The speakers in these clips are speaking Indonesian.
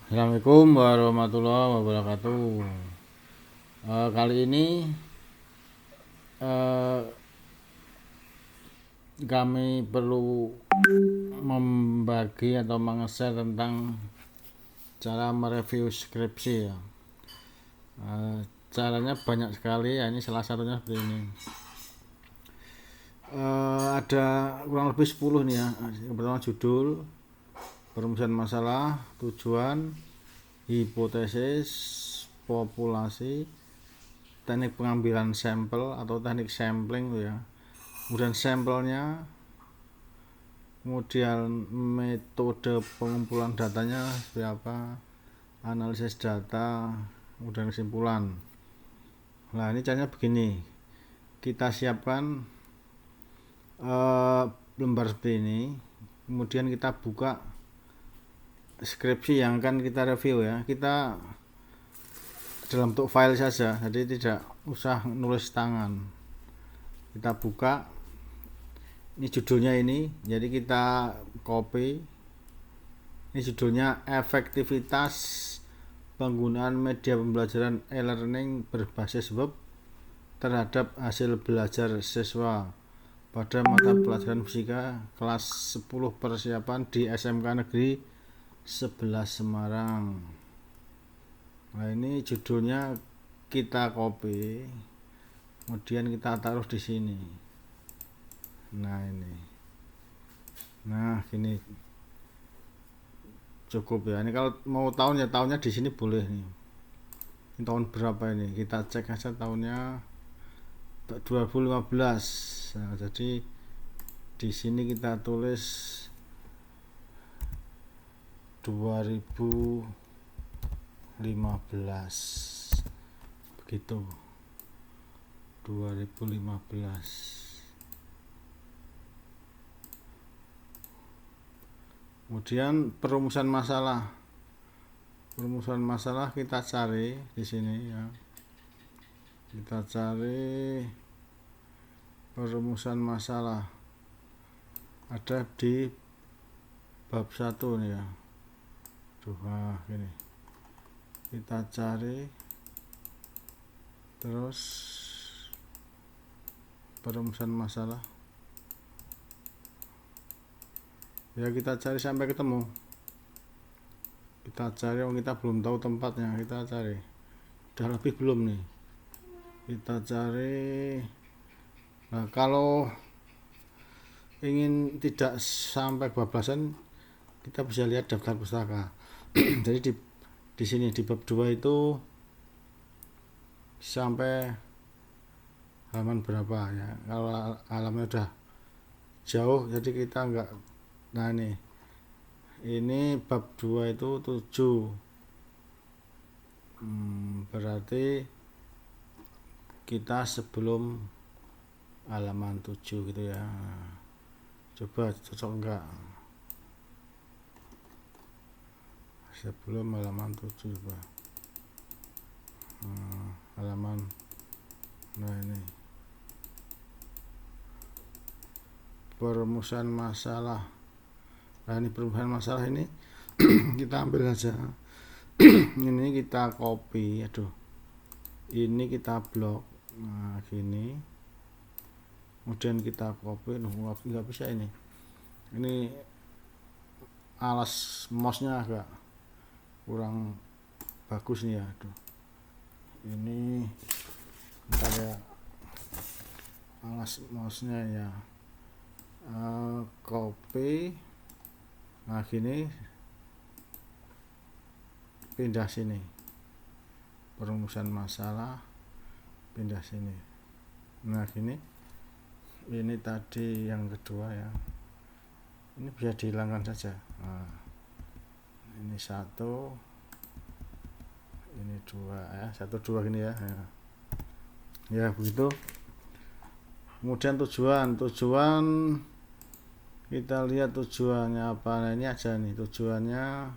Assalamualaikum warahmatullahi wabarakatuh. Kali ini eh, kami perlu membagi atau meng-share tentang cara mereview skripsi ya. Caranya banyak sekali ya, ini salah satunya seperti ini. Ada kurang lebih 10 nih ya. Yang pertama judul, perumusan masalah, tujuan, hipotesis, populasi, teknik pengambilan sampel atau teknik sampling tuh ya, kemudian sampelnya, kemudian metode pengumpulan datanya seperti apa, analisis data, kemudian kesimpulan. Nah ini caranya begini, kita siapkan lembar seperti ini, kemudian kita buka skripsi yang akan kita review ya, kita dalam bentuk file saja, jadi tidak usah nulis tangan. Kita buka, ini judulnya ini, jadi kita copy. Ini judulnya efektivitas penggunaan media pembelajaran e-learning berbasis web terhadap hasil belajar siswa pada mata pelajaran fisika kelas 10 persiapan di SMK Negeri 11 Semarang. Nah ini judulnya kita copy, kemudian kita taruh di sini. Nah ini, nah gini cukup ya. Ini kalau mau tahun ya tahunnya di sini boleh nih. Ini tahun berapa ini? Kita cek aja tahunnya 2015. Nah, jadi di sini kita tulis 2015 begitu, 2015. Kemudian perumusan masalah kita cari di sini ya, kita cari perumusan masalah ada di bab 1 nih ya. Nah, gini kita cari, terus perumusan masalah ya, kita cari sampai ketemu. Kita cari, kita belum tahu tempatnya, kita cari udah lebih belum nih, kita cari. Nah kalau ingin tidak sampai kebablasan, kita bisa lihat daftar pustaka. Jadi di sini di bab 2 itu sampai halaman berapa ya. Kalau halamannya udah jauh jadi kita enggak. Nah ini bab 2 itu 7. Berarti kita sebelum halaman 7 gitu ya. Coba cocok enggak sebelum halaman 7 coba. Halaman, nah ini perumusan masalah. Nah ini perumusan masalah ini kita ambil saja. Ini kita copy, ini kita blok. Nah gini, kemudian kita copy. Nggak bisa ini alas mouse-nya agak kurang bagus nih ya. Ini bentar ya, alas mouse-nya ya. Copy. Nah gini, pindah sini, perumusan masalah, pindah sini. Nah gini, ini tadi yang kedua ya, ini bisa dihilangkan saja. Nah, ini 1, ini 2 ya, 1 2 gini ya. Ya begitu. Kemudian tujuan kita lihat tujuannya apa. Nah ini aja nih tujuannya,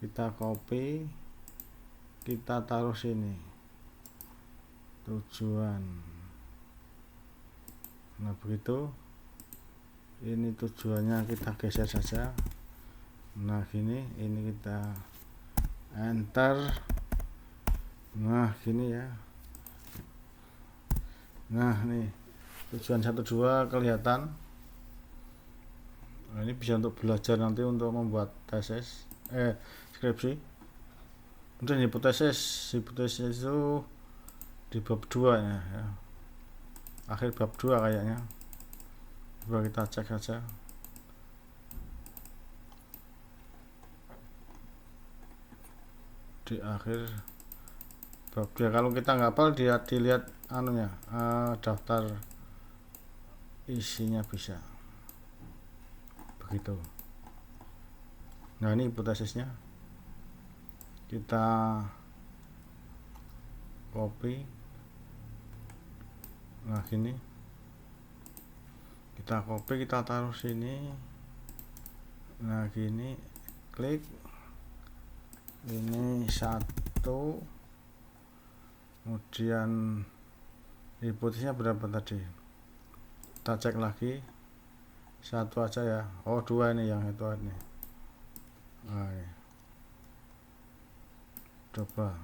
kita copy, kita taruh sini tujuan. Nah begitu, ini tujuannya kita geser saja, Nah gini, ini kita enter. Nah gini ya. Nah nih tujuan 1-2 kelihatan. Nah, ini bisa untuk belajar nanti untuk membuat tesis skripsi. Kemudian hipotesis itu di bab 2 ya. Akhir bab 2 kayaknya. Coba kita cek saja. Di akhir bab 2, kalau kita nggak hafal dilihat anunya, daftar isinya bisa begitu. Nah ini hipotesisnya, kita copy. Nah gini, kita copy, kita taruh sini. Nah gini, klik. Ini 1, kemudian hipotesisnya berapa tadi, kita cek lagi. 1 aja ya. Oh 2 ini yang itu ini. Nah, ini. Coba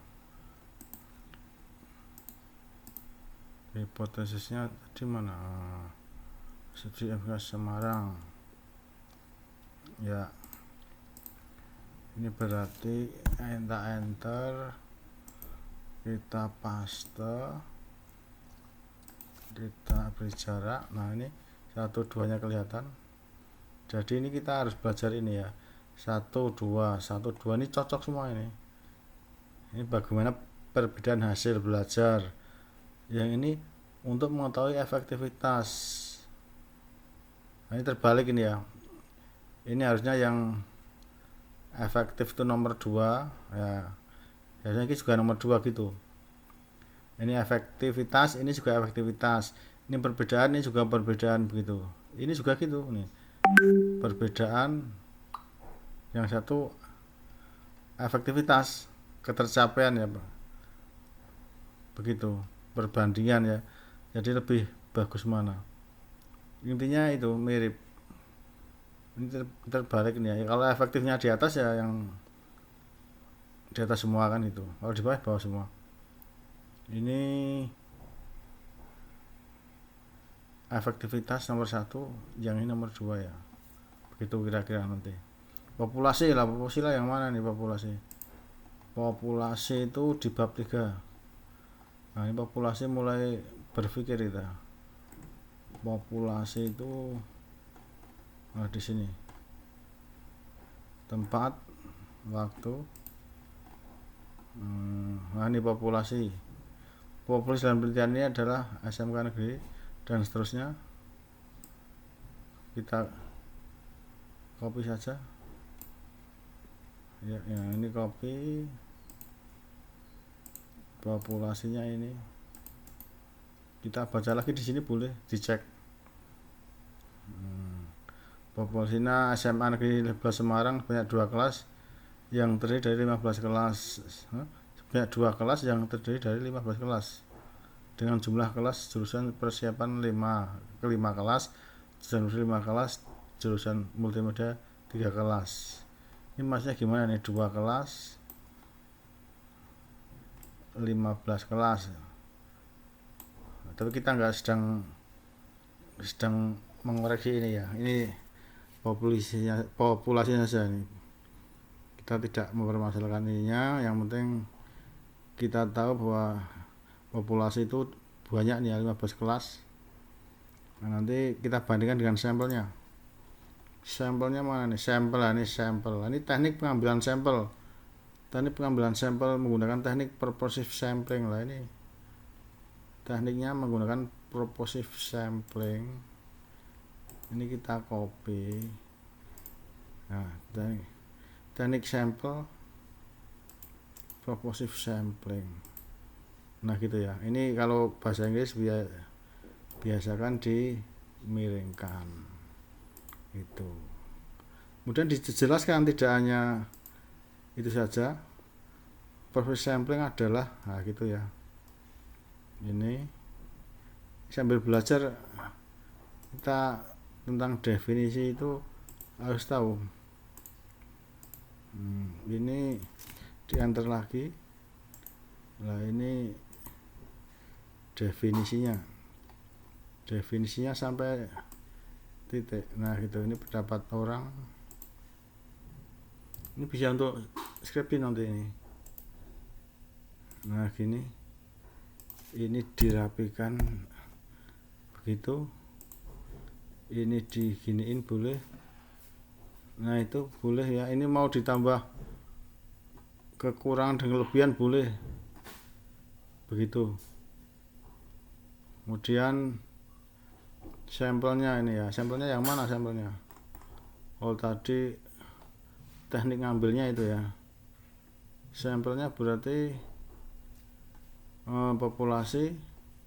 hipotesisnya tadi mana? Studi FK Semarang ya. Ini berarti enter, kita paste, kita beri jarak. Nah ini 1-2 nya kelihatan. Jadi ini kita harus belajar ini ya, 1-2 ini cocok semua ini. Ini bagaimana perbedaan hasil belajar. Yang ini untuk mengetahui efektivitas. Nah, ini terbalik ini ya. Ini harusnya yang efektif itu nomor 2 ya. Biasanya ini juga nomor 2 gitu. Ini efektivitas, ini juga efektivitas. Ini perbedaan, ini juga perbedaan begitu. Ini juga gitu nih. Perbedaan, yang satu efektivitas, ketercapaian ya, begitu. Perbandingan ya. Jadi lebih bagus mana. Intinya itu mirip. Ini terbalik nih ya. Kalau efektifnya di atas ya yang di atas semua kan itu. Kalau di bawah semua. Ini efektivitas nomor 1, yang ini nomor 2 ya. Begitu kira-kira nanti. Populasi lah yang mana nih populasi? Populasi itu di bab 3. Nah, ini populasi mulai berpikir kita. Populasi itu di sini. Tempat, waktu. Nah, ini populasi. Populasi dalam penelitian ini adalah SMK negeri dan seterusnya. Kita copy saja. Ya, ini copy. Populasinya ini. Kita baca lagi di sini boleh dicek. Populasinya SMA Negeri 11 Semarang banyak 2 kelas yang terdiri dari 15 kelas. Banyak 2 kelas yang terdiri dari 15 kelas. Dengan jumlah kelas jurusan persiapan 5 kelas, jurusan 5 kelas, jurusan multimedia 3 kelas. Ini maksudnya gimana nih, 2 kelas 15 kelas. Tapi kita nggak sedang mengoreksi ini ya. Ini populasinya saja nih. Kita tidak mempermasalahkan ininya. Yang penting kita tahu bahwa populasi itu banyak nih, 15 kelas. Nah, nanti kita bandingkan dengan sampelnya. Sampelnya mana nih? Ini sampel. Ini teknik pengambilan sampel. Teknik pengambilan sampel menggunakan teknik purposive sampling lah ini. Tekniknya menggunakan purposive sampling. Ini kita copy. Nah, teknik sampel purposive sampling. Nah gitu ya. Ini kalau bahasa Inggris biasakan dimiringkan itu. Kemudian dijelaskan tidak hanya itu saja. Purposive sampling adalah gitu ya. Ini sambil belajar kita tentang definisi itu harus tahu. ini di enter lagi. Nah ini definisinya sampai titik. Nah gitu, ini pendapat orang. Ini bisa untuk scripting nanti ini. Nah gini, ini dirapikan begitu, ini diginiin boleh. Nah itu boleh ya, ini mau ditambah kekurangan dan kelebihan boleh begitu. Kemudian sampelnya ini ya, sampelnya yang mana sampelnya? Oh tadi teknik ngambilnya itu ya. Sampelnya berarti populasi,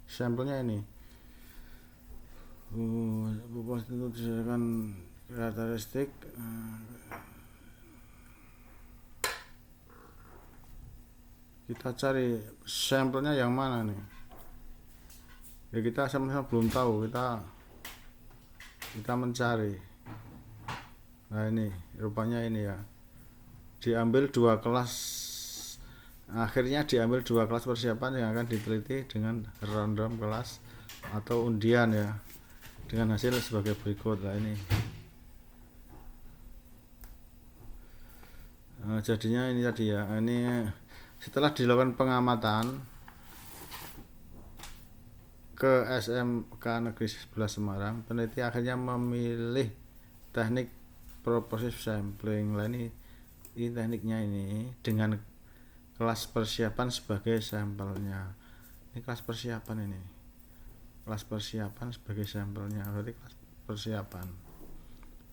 sampelnya ini. Populasi itu disediakan karakteristik. Kita cari sampelnya yang mana nih? Ya kita sama-sama belum tahu, kita mencari. Nah ini rupanya ini ya, diambil 2 kelas, akhirnya diambil 2 kelas persiapan yang akan diteliti dengan random kelas atau undian ya, dengan hasil sebagai berikut. Nah ini jadinya ini tadi ya, ini setelah dilakukan pengamatan ke SMK Negeri 11 Semarang, peneliti akhirnya memilih teknik proportive sampling. Nah ini tekniknya ini dengan kelas persiapan sebagai sampelnya. Ini kelas persiapan ini. Kelas persiapan sebagai sampelnya. Berarti kelas persiapan.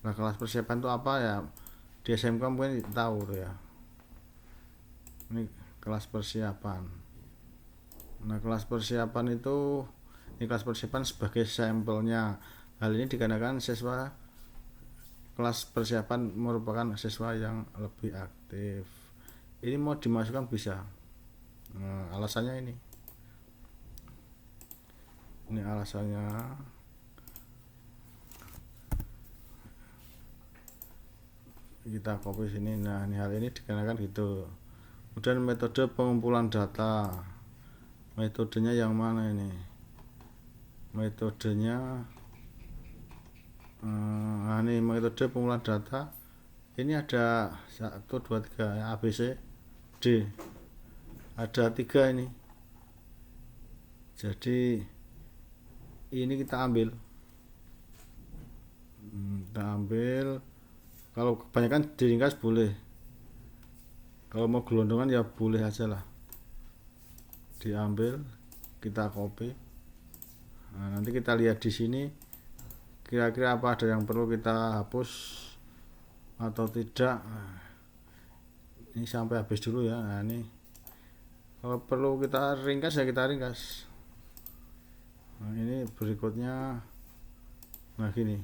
Nah, kelas persiapan itu apa ya? Di SMK mungkin tahu tuh ya. Ini kelas persiapan. Nah, kelas persiapan itu, ini kelas persiapan sebagai sampelnya. Hal ini dikarenakan siswa kelas persiapan merupakan siswa yang lebih aktif. Ini mau dimasukkan bisa. Nah, alasannya ini alasannya. Kita copy sini. Nah ini hal ini dikarenakan gitu. Kemudian metode pengumpulan data, metodenya yang mana ini? Metodenya ini metode pengumpulan data. Ini ada 1, 2, 3 A, B, C, D. Ada 3 ini. Jadi ini kita ambil. Kalau kebanyakan diringkas boleh. Kalau mau gelondongan ya boleh aja lah. Diambil, kita copy. Nah, nanti kita lihat di sini kira-kira apa ada yang perlu kita hapus atau tidak. Nah, ini sampai habis dulu ya. Nah, ini kalau perlu kita ringkas ya kita ringkas. Nah, ini berikutnya. Nah, gini.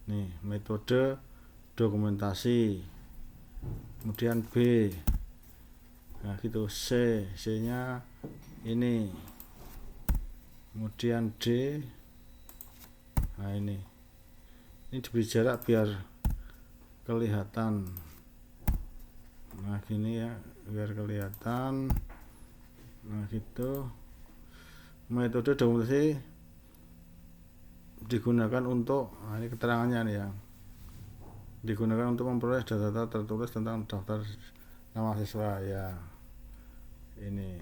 Nih, metode dokumentasi. Kemudian B. Nah, gitu. C-nya ini. Kemudian D. Nah, ini diberi jarak biar kelihatan. Nah, gini ya, biar kelihatan. Nah, gitu. Metode dokumentasi digunakan untuk, nah ini keterangannya nih ya, digunakan untuk memperoleh data tertulis tentang daftar nama siswa ya. Ini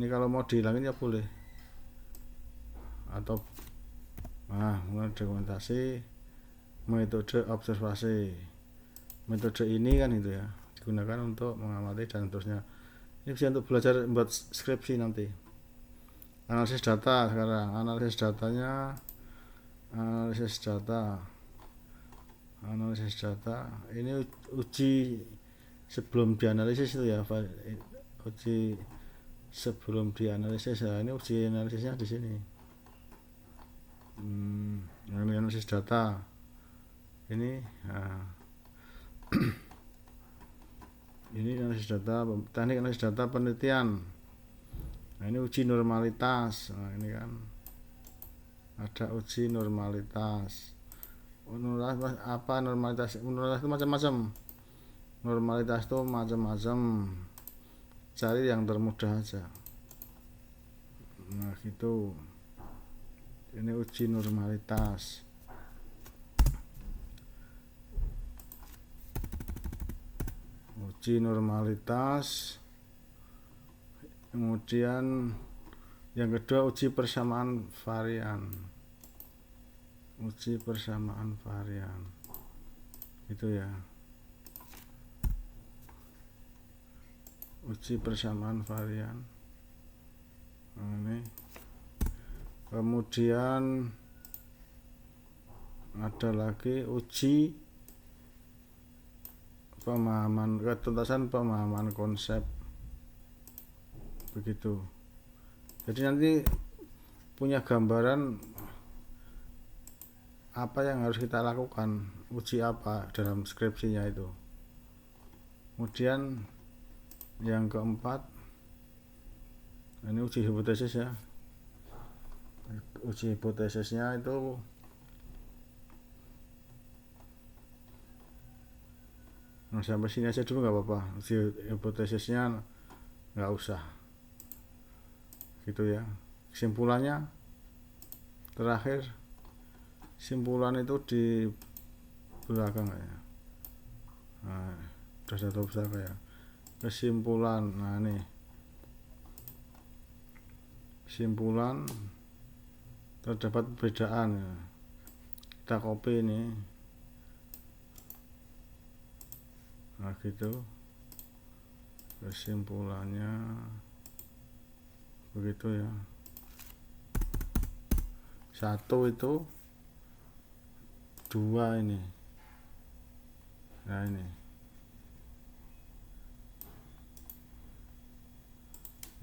kalau mau dihilangin ya boleh, atau mulai dokumentasi, metode observasi. Metode ini kan itu ya, digunakan untuk mengamati dan seterusnya. Ini bisa untuk belajar buat skripsi nanti. Analisis data sekarang, analisis datanya, analisis data. Ini uji sebelum dianalisis itu ya, uji sebelum dianalisis ya. Ini uji analisisnya di sini. Analisis data. Ini, ini analisis data, teknik analisis data penelitian. Nah ini uji normalitas. Nah ini kan ada uji normalitas. Normalitas apa? Normalitas itu macam-macam. Normalitas tuh macam-macam, cari yang termudah aja. Nah gitu, ini uji normalitas. Kemudian yang kedua uji persamaan varian. Gitu ya, uji persamaan varian. Ini kemudian ada lagi uji ketuntasan pemahaman konsep, begitu. Jadi nanti punya gambaran apa yang harus kita lakukan, uji apa dalam skripsinya itu. Kemudian yang keempat, ini uji hipotesis ya. Uji hipotesisnya itu sampai sini aja dulu, nggak apa-apa. Uji hipotesisnya nggak usah, gitu ya. Kesimpulannya terakhir, simpulan itu di belakang ya. Nah, udah satu besar ya. Kesimpulan, nah nih kesimpulan terdapat perbedaan ya. Kita copy ini, nah gitu kesimpulannya, begitu ya. Satu itu, dua ini, nah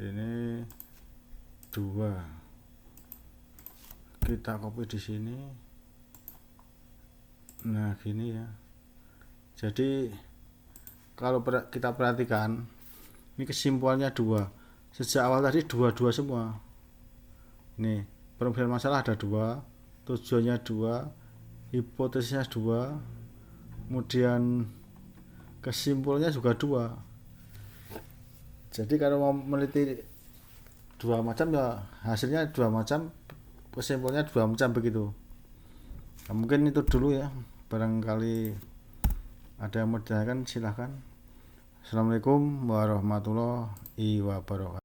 ini dua, kita copy di sini. Nah gini ya. Jadi kalau kita perhatikan, ini kesimpulannya dua. Sejak awal tadi dua semua. Nih, perubahan masalah ada dua, tujuannya dua, hipotesisnya dua, kemudian kesimpulannya juga dua. Jadi kalau mau meneliti dua macam ya hasilnya dua macam, kesimpulannya dua macam, begitu. Nah, mungkin itu dulu ya. Barangkali ada yang mau ditanyakan, silahkan. Assalamualaikum warahmatullahi wabarakatuh.